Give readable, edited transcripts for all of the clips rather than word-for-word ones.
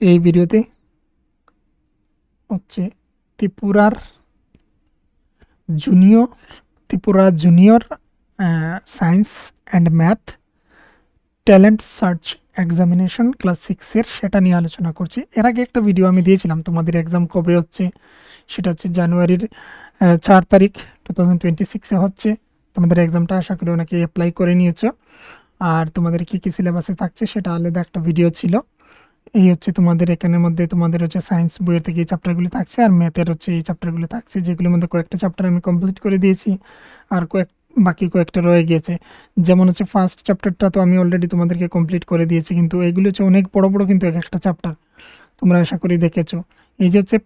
এই ভিডিওতে হচ্ছে ত্রিপুরার junior junior science and math talent search examination class 6-এর সেটা নিয়ে আলোচনা করছি। এর আগে একটা ভিডিও আমি দিয়েছিলাম তোমাদের এক্সাম কবে হচ্ছে, সেটা হচ্ছে জানুয়ারির 4 তারিখ 2026-এ হচ্ছে তোমাদের এক্সামটা। আশা করি অনেকে অ্যাপ্লাই করে নিয়েছো। আর তোমাদের কী কী সিলেবাসে থাকছে সেটা আলাদা একটা ভিডিও ছিল। এই হচ্ছে তোমাদের এখানের মধ্যে তোমাদের হচ্ছে সায়েন্স বইয়ের থেকে এই চ্যাপ্টারগুলি থাকছে, আর ম্যাথের হচ্ছে এই চ্যাপ্টারগুলি থাকছে, যেগুলোর মধ্যে কয়েকটা চ্যাপ্টার আমি কমপ্লিট করে দিয়েছি, আর বাকি কয়েকটা রয়ে গিয়েছে। যেমন হচ্ছে ফার্স্ট চ্যাপ্টারটা তো আমি অলরেডি তোমাদেরকে কমপ্লিট করে দিয়েছি, কিন্তু এগুলো হচ্ছে অনেক বড় বড়, কিন্তু এক একটা চ্যাপ্টার তোমরা আশা করি দেখেছো। এই যে হচ্ছে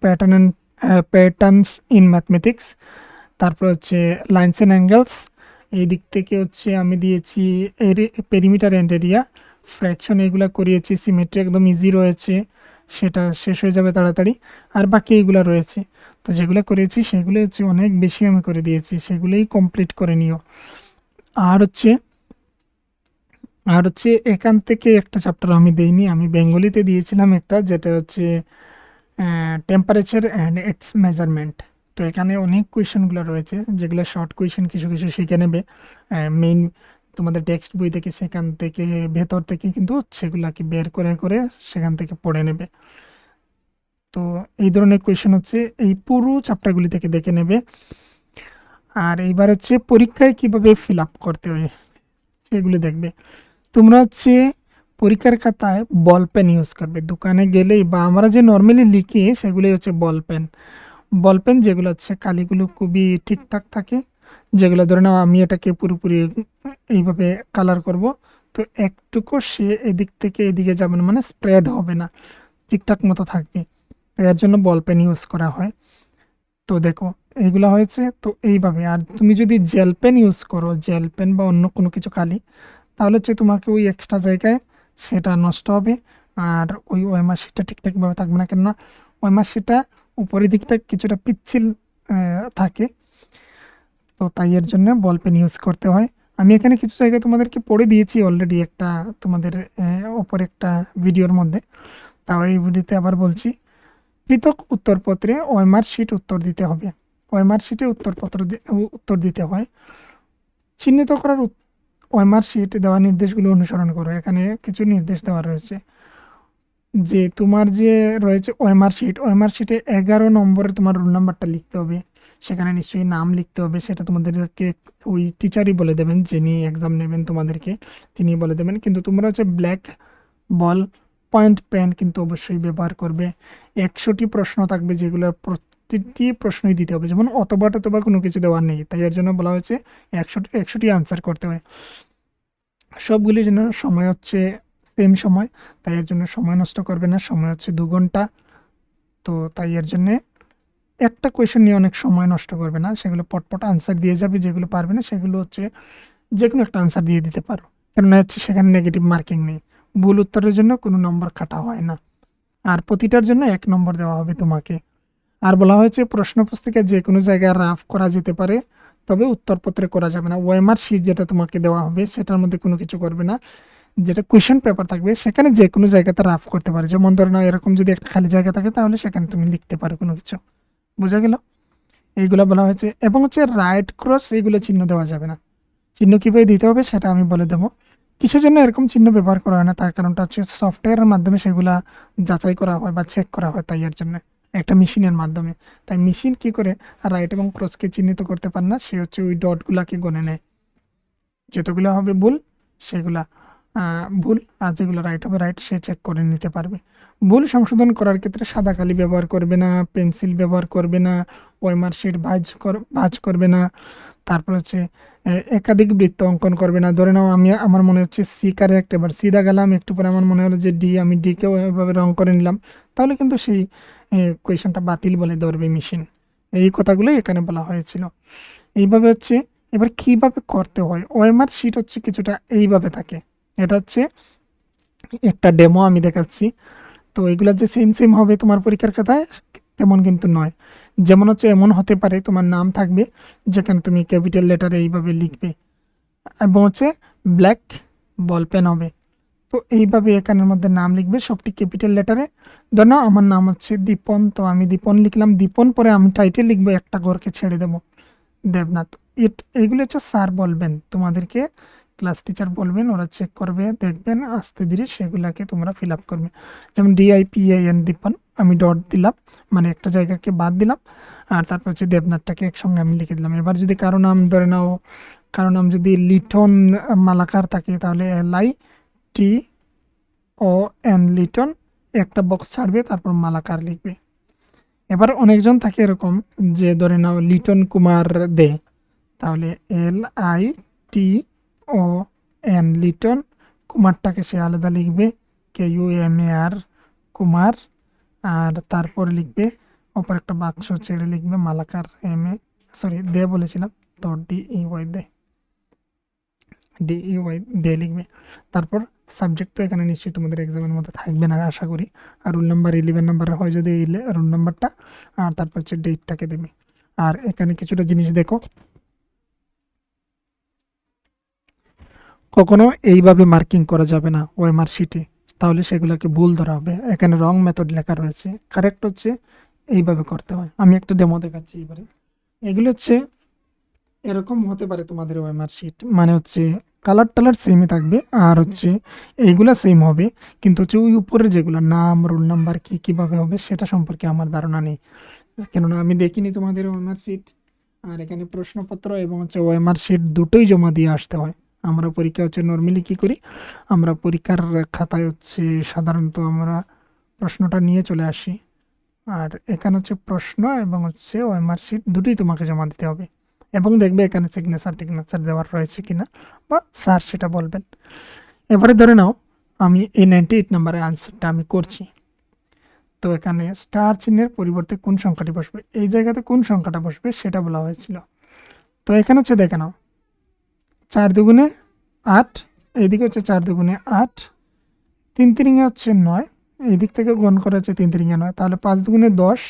প্যাটার্নস ইন ম্যাথমেটিক্স, তারপর হচ্ছে লাইনস অ্যান্ড অ্যাঙ্গেলস, এই দিক থেকে হচ্ছে আমি দিয়েছি পেরিমিটার অ্যান্ড এরিয়া, ফ্র্যাকশন, এগুলো করিয়েছি। সিমেট্রি একদম ইজি রয়েছে, সেটা শেষ হয়ে যাবে তাড়াতাড়ি। আর বাকি এইগুলো রয়েছে, তো যেগুলো করেছি সেগুলো হচ্ছে অনেক বেশি আমি করে দিয়েছি, সেগুলোই কমপ্লিট করে নিও। আর হচ্ছে এখান থেকে একটা চ্যাপ্টার আমি দেইনি, আমি বেঙ্গলিতে দিয়েছিলাম একটা, যেটা হচ্ছে টেম্পারেচার অ্যান্ড ইটস মেজারমেন্ট। তো এখানে অনেক কোয়েশনগুলো রয়েছে, যেগুলো শর্ট কোয়েশন, কিছু কিছু শিখে নেবে মেইন তোমাদের টেক্সট বই থেকে, সেখান থেকে ভেতর থেকে কিন্তু সেগুলাকে বের করে করে সেখান থেকে পড়ে নেবে। তো এই ধরনের কোয়েশন হচ্ছে এই পুরো চ্যাপ্টারগুলি থেকে দেখে নেবে। আর এইবার হচ্ছে পরীক্ষায় কিভাবে ফিল আপ করতে হয় সেগুলো দেখবে। তোমরা হচ্ছে পরীক্ষার খাতায় বল পেন ইউজ করবে। দোকানে গেলেই বা আমরা যে নর্মালি লিখি সেগুলোই হচ্ছে বল পেন। বল পেন যেগুলো হচ্ছে কালিগুলো খুবই ঠিকঠাক থাকে, যেগুলো ধরে নাও আমি এটাকে পুরোপুরি এইভাবে কালার করব, তো একটুকু সে এদিক থেকে এদিকে যাবে না, মানে স্প্রেড হবে না, ঠিকঠাক মতো থাকবে। তো এর জন্য বল পেন ইউজ করা হয়। তো দেখো এইগুলো হয়েছে তো এইভাবে। আর তুমি যদি জেল পেন ইউজ করো, জেল পেন বা অন্য কোনো কিছু কালি, তাহলে হচ্ছে তোমাকে ওই এক্সট্রা জায়গায় সেটা নষ্ট হবে, আর ওই ওএমআর শিটটা ঠিকঠাকভাবে থাকবে না। কেননা ওএমআর শিটটা উপরের দিকটা কিছুটা পিচ্ছিল থাকে, তো তাই এর জন্য বল পেন ইউজ করতে হয়। আমি এখানে কিছু জায়গায় তোমাদেরকে পড়ে দিয়েছি অলরেডি, একটা তোমাদের ওপর একটা ভিডিওর মধ্যে, তাও এই ভিডিওতে আবার বলছি। পৃথক উত্তরপত্রে ওএমআর শিট উত্তর দিতে হবে। ওএমআর শিটে উত্তর দিতে হয়। চিহ্নিত করার ওএমআর শিট দেওয়া নির্দেশগুলো অনুসরণ করো। এখানে কিছু নির্দেশ দেওয়া রয়েছে, যে তোমার যে রয়েছে ওএমআর শিটে 11 নম্বরে তোমার রোল নাম্বারটা লিখতে হবে। সেখানে নিশ্চয়ই নাম লিখতে হবে, সেটা তোমাদেরকে ওই টিচারই বলে দেবেন, যিনি এক্সাম নেবেন তোমাদেরকে, তিনি বলে দেবেন। কিন্তু তোমরা হচ্ছে ব্ল্যাক বল পয়েন্ট পেন কিন্তু অবশ্যই ব্যবহার করবে। 100টি প্রশ্ন থাকবে, যেগুলোর প্রতিটি প্রশ্নই দিতে হবে, যেমন অথবা কোনো কিছু দেওয়ার নেই, তাই এর জন্য বলা হয়েছে 100টি আনসার করতে হয়। সবগুলির জন্য সময় হচ্ছে সেম সময়, তাই এর জন্য সময় নষ্ট করবে না। সময় হচ্ছে 2 ঘন্টা। তো তাই এর জন্যে একটা কোয়েশন নিয়ে অনেক সময় নষ্ট করবে না, সেগুলো পটপট আনসার দিয়ে যাবে। যেগুলো পারবে না সেগুলো হচ্ছে যে কোনো একটা আনসার দিয়ে দিতে পারো, কেননা হচ্ছে সেখানে নেগেটিভ মার্কিং নেই। ভুল উত্তরের জন্য কোনো নম্বর কাটা হয় না, আর প্রতিটার জন্য 1 নম্বর দেওয়া হবে তোমাকে। আর বলা হয়েছে প্রশ্ন পুস্তিকা যে কোনো জায়গায় রাফ করা যেতে পারে, তবে উত্তরপত্রে করা যাবে না। ওএমআর শিট যেটা তোমাকে দেওয়া হবে সেটার মধ্যে কোনো কিছু করবে না। যেটা কোয়েশ্চেন পেপার থাকবে সেখানে যে কোনো জায়গাতে রাফ করতে পারে, যেমন ধরে নাও এরকম যদি একটা খালি জায়গা থাকে তাহলে সেখানে তুমি লিখতে পারো কোনো কিছু। বোঝা গেল? এইগুলো বলা হয়েছে। এবং হচ্ছে রাইট ক্রস এইগুলো চিহ্ন দেওয়া যাবে না। চিহ্ন কীভাবে দিতে হবে সেটা আমি বলে দেবো। কিসের জন্য এরকম চিহ্ন ব্যবহার করা হয় না, তার কারণটা হচ্ছে সফটওয়্যারের মাধ্যমে সেগুলা যাচাই করা হয় বা চেক করা হয়, তাই এর জন্য একটা মেশিনের মাধ্যমে। তাই মেশিন কি করে রাইট এবং ক্রসকে চিহ্নিত করতে পারে না, সে হচ্ছে ওই ডটগুলাকে গণে নেয়, যতগুলো হবে ভুল সেগুলা ভুল, আর যেগুলো রাইট হবে রাইট, সে চেক করে নিতে পারবে। ভুল সংশোধন করার ক্ষেত্রে সাদা কালি ব্যবহার করবে না, পেন্সিল ব্যবহার করবে না, ওএমআর শিট ভাঁজ করবে না। তারপর হচ্ছে একাধিক বৃত্ত অঙ্কন করবে না। ধরে নাও আমার মনে হচ্ছে সি কারেক্ট, এবার সি দাগালাম, একটু পরে আমার মনে হলো যে ডি, আমি ডিকেও এভাবে রং করে নিলাম, তাহলে কিন্তু সেই কোয়েশনটা বাতিল বলে ধরবে মেশিন। এই কথাগুলোই এখানে বলা হয়েছিল। এইভাবে হচ্ছে এবার কিভাবে করতে হয়, ওএমআর শিট হচ্ছে কিছুটা এইভাবে থাকে। এটা হচ্ছে একটা ডেমো আমি দেখাচ্ছি। তো এগুলা যে সেম সেম হবে তোমার পরীক্ষার খাতায় তেমন কিন্তু নয়। যেমন হচ্ছে এমন হতে পারে তোমার নাম থাকবে, যেখানে তুমি ক্যাপিটাল লেটারে এইভাবে লিখবে, এবং হচ্ছে ব্ল্যাক বল পেন হবে। তো এইভাবে এখানের মধ্যে নাম লিখবে সবটি ক্যাপিটাল লেটারে। ধরে নাও আমার নাম হচ্ছে দীপন, তো আমি দীপন লিখলাম, দীপন পরে আমি টাইটেল লিখবো, একটা ঘরকে ছেড়ে দেবো দেবনাথ। এইগুলো হচ্ছে স্যার বলবেন তোমাদেরকে, ক্লাস টিচার বলবেন, ওরা চেক করবে, দেখবেন, আস্তে ধীরে সেগুলাকে তোমরা ফিল আপ করবে। যেমন DIPAN দীপন, আমি ডট দিলাম, মানে একটা জায়গাকে বাদ দিলাম, আর তারপর হচ্ছে দেবনাথটাকে একসঙ্গে আমি লিখে দিলাম। এবার যদি কারো নাম ধরে নাও, কারো নাম যদি লিটন মালাকার থাকে, তাহলে LITON লিটন, একটা বক্স ছাড়বে, তারপর মালাকার লিখবে। এবার অনেকজন থাকে এরকম যে ধরে নাও লিটন কুমার দে, তাহলে LITON লিটন, কুমারটাকে সে আলাদা লিখবে, KUMAR কুমার, আর তারপর লিখবে অপর একটা বাক্স ছেড়ে লিখবে মালাকার দে বলেছিলাম, তো DEY দে লিখবে। তারপর সাবজেক্ট তো এখানে নিশ্চয়ই তোমাদের এক্সামের মধ্যে থাকবে না আশা করি, আর রোল নাম্বার 11 নাম্বারের হয় যদি রোল নাম্বারটা, আর তারপর হচ্ছে ডেটটাকে দেবে। আর এখানে কিছুটা জিনিস দেখো, কখনো এইভাবে মার্কিং করা যাবে না ওএমআর শিটে, তাহলে সেগুলোকে ভুল ধরা হবে। এখানে রং মেথড লেখা রয়েছে, কারেক্ট হচ্ছে এইভাবে করতে হয়। আমি একটা ডেমো দেখাচ্ছি এবারে। এগুলো হচ্ছে এরকম হতে পারে তোমাদের ওএমআর শিট, মানে হচ্ছে কালার টালার সেমই থাকবে, আর হচ্ছে এইগুলা সেম হবে, কিন্তু হচ্ছে ওই উপরের যেগুলো নাম রোল নাম্বার কি কিভাবে হবে সেটা সম্পর্কে আমার ধারণা নেই, কেননা আমি দেখিনি তোমাদের ওএমআর শিট। আর এখানে প্রশ্নপত্র এবং হচ্ছে ওএমআর শিট দুটোই জমা দিয়ে আসতে হয়। আমরা পরীক্ষা হচ্ছে নর্মালি কী করি, আমরা পরীক্ষার খাতায় হচ্ছে সাধারণত আমরা প্রশ্নটা নিয়ে চলে আসি, আর এখানে হচ্ছে প্রশ্ন এবং হচ্ছে ওএমআর শিট দুটোই তোমাকে জমা দিতে হবে, এবং দেখবে এখানে সিগনেচার টিগনেচার দেওয়ার রয়েছে কিনা, বা স্যার সেটা বলবেন। এবারে ধরে নাও আমি এই 98 নাম্বারের আনসারটা আমি করছি, তো এখানে স্টার চিহ্নের পরিবর্তে কোন সংখ্যাটি বসবে, এই জায়গাতে কোন সংখ্যাটা বসবে সেটা বলা হয়েছিল। তো এখানে হচ্ছে দেখে নাও 4 দুগুণে 8, এইদিকে হচ্ছে 4 দুগুণে 8, 3 তিরিঙে হচ্ছে 9, এই দিক থেকে গুণ করে হচ্ছে 3 তিরিঙে 9, তাহলে 5 দুগুণে 10,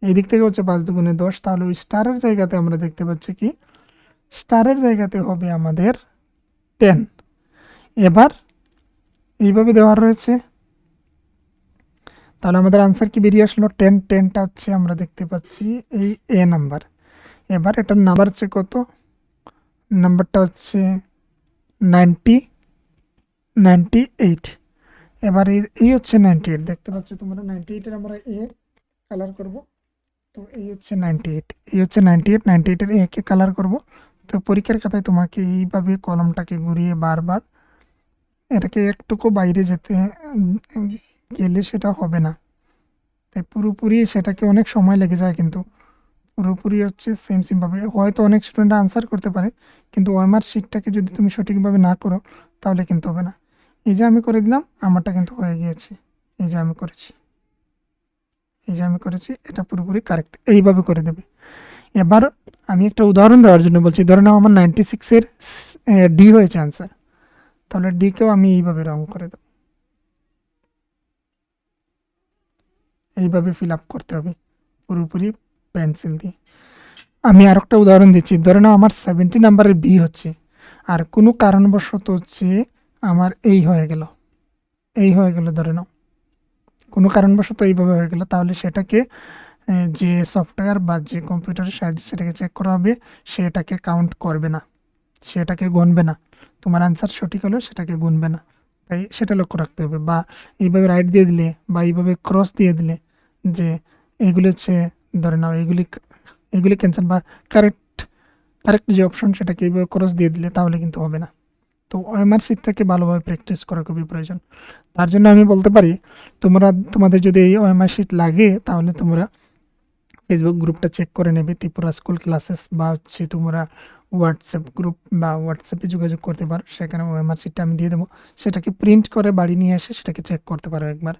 এই দিক থেকে হচ্ছে 5 দুগুণে 10, তাহলে ওই স্টারের জায়গাতে আমরা দেখতে পাচ্ছি কি, স্টারের জায়গাতে হবে আমাদের 10। এবার এইভাবে দেওয়া রয়েছে, তাহলে আমাদের আনসার কি বেরিয়ে আসলো 10, 10টা হচ্ছে আমরা দেখতে পাচ্ছি এই এ নাম্বার। এবার এটার নাম্বার হচ্ছে কত, নাম্বারটা হচ্ছে 98। এবার এই হচ্ছে 98, দেখতে পাচ্ছ তোমরা 98-এর আমরা এ কালার করব, তো এই হচ্ছে 98, এই হচ্ছে 98-98-এর এ কে কালার করব। তো পরীক্ষার খাতায় তোমাকে এইভাবে কলমটাকে ঘুরিয়ে বারবার এটাকে একটুকু বাইরে যেতে গেলে সেটা হবে না, তাই পুরোপুরি সেটাকে অনেক সময় লেগে যায়, কিন্তু পুরোপুরি হচ্ছে সেমভাবে হয়তো অনেক স্টুডেন্ট আনসার করতে পারে, কিন্তু ওএমআর শিটটাকে যদি তুমি সঠিকভাবে না করো তাহলে কিন্তু হবে না। এই যে আমি করে দিলাম, আমারটা কিন্তু হয়ে গিয়েছে, এই যে আমি করেছি, এই যে আমি করেছি, এটা পুরোপুরি কারেক্ট, এইভাবে করে দেবে। এবার আমি একটা উদাহরণ দেওয়ার জন্য বলছি, ধরে নাও আমার 96-এর ডি হয়েছে আনসার, তাহলে ডিকেও আমি এইভাবে রং করে দেবো, এইভাবে ফিল আপ করতে হবে পুরোপুরি পেন্সিল দিয়ে। আমি আর একটা উদাহরণ দিচ্ছি, ধরে নাও আমার 70 নাম্বারের বি হচ্ছে, আর কোনো কারণবশত হচ্ছে আমার এই হয়ে গেল ধরে নাও, কোনো কারণবশত এইভাবে হয়ে গেল, তাহলে সেটাকে যে সফটওয়্যার বা যে কম্পিউটারের সাহায্যে সেটাকে চেক করা হবে, সেটাকে কাউন্ট করবে না, সেটাকে গুনবে না, তোমার আনসার সঠিক হলেও সেটাকে গুনবে না, তাই সেটা লক্ষ্য রাখতে হবে। বা এইভাবে রাইট দিয়ে দিলে বা এইভাবে ক্রস দিয়ে দিলে, যে এগুলি হচ্ছে ধরে নাও এগুলি ক্যান্সেল, বা কারেক্ট কারেক্ট যে অপশন সেটাকে এইভাবে ক্রস দিয়ে দিলে তাহলে কিন্তু হবে না। তো ওএমআর শিটটাকে ভালোভাবে প্র্যাকটিস করা খুবই প্রয়োজন। তার জন্য আমি বলতে পারি, তোমাদের যদি এই ওএমআর শিট লাগে তাহলে তোমরা ফেসবুক গ্রুপটা চেক করে নেবে, ত্রিপুরা স্কুল ক্লাসেস, বা হচ্ছে তোমরা হোয়াটসঅ্যাপ গ্রুপ বা হোয়াটসঅ্যাপে যোগাযোগ করতে পারো, সেখানে ওএমআর শিটটা আমি দিয়ে দেবো, সেটাকে প্রিন্ট করে বাড়ি নিয়ে এসে সেটাকে চেক করতে পারো একবার,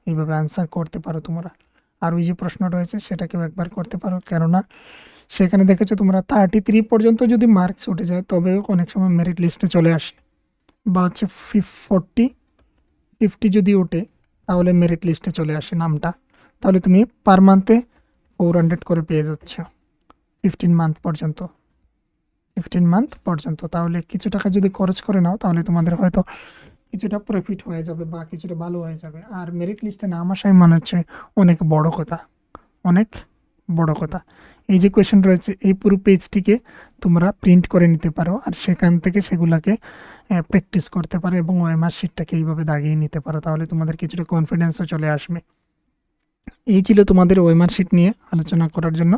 এইভাবে আনসার করতে পারো তোমরা। আর ওই যে প্রশ্ন রয়েছে সেটাকেও একবার করতে পারো, কেননা সেখানে দেখেছো তোমরা 33 পর্যন্ত যদি মার্কস উঠে যায় তবেও অনেক সময় মেরিট লিস্টে চলে আসে, বা হচ্ছে 50 যদি ওঠে তাহলে মেরিট লিস্টে চলে আসে নামটা, তাহলে তুমি পার মান্থে 400 করে পেয়ে যাচ্ছ 15 মান্থ পর্যন্ত। তাহলে কিছু টাকা যদি খরচ করে নাও তাহলে তোমাদের হয়তো কিছুটা প্রফিট হয়ে যাবে বা কিছুটা ভালো হয়ে যাবে। আর মেরিট লিস্টে নাম আসাই মানে হচ্ছে অনেক বড় কথা, অনেক বড় কথা। এই যে কোয়েশ্চেন রয়েছে এই পুরো পেজটিকে তোমরা প্রিন্ট করে নিতে পারো আর সেখান থেকে সেগুলাকে প্র্যাকটিস করতে পারো এবং ওএমআর শিটটাকে এইভাবে দাগিয়ে নিতে পারো, তাহলে তোমাদের কিছুটা কনফিডেন্সও চলে আসবে। এই ছিল তোমাদের ওএমআর শিট নিয়ে আলোচনা করার জন্য।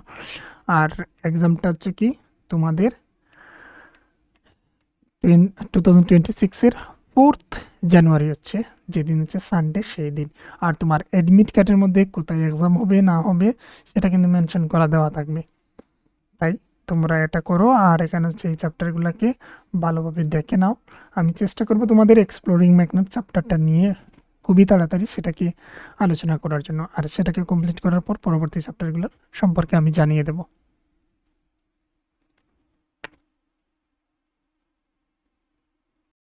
আর এক্সামটা হচ্ছে কি তোমাদের 2026-এর 4th জানুয়ারি হচ্ছে, যেদিন হচ্ছে সানডে সেই দিন। আর তোমার অ্যাডমিট কার্ডের মধ্যে কোথায় এক্সাম হবে না হবে সেটা কিন্তু মেনশন করা দেওয়া থাকবে। তাই তোমরা এটা করো আর এখানে হচ্ছে এই চ্যাপ্টারগুলোকে ভালোভাবে দেখে নাও। আমি চেষ্টা করব তোমাদের এক্সপ্লোরিং ম্যাগনেট চ্যাপ্টারটা নিয়ে খুবই তাড়াতাড়ি সেটাকে আলোচনা করার জন্য, আর সেটাকে কমপ্লিট করার পর পরবর্তী চ্যাপ্টারগুলোর সম্পর্কে আমি জানিয়ে দেবো।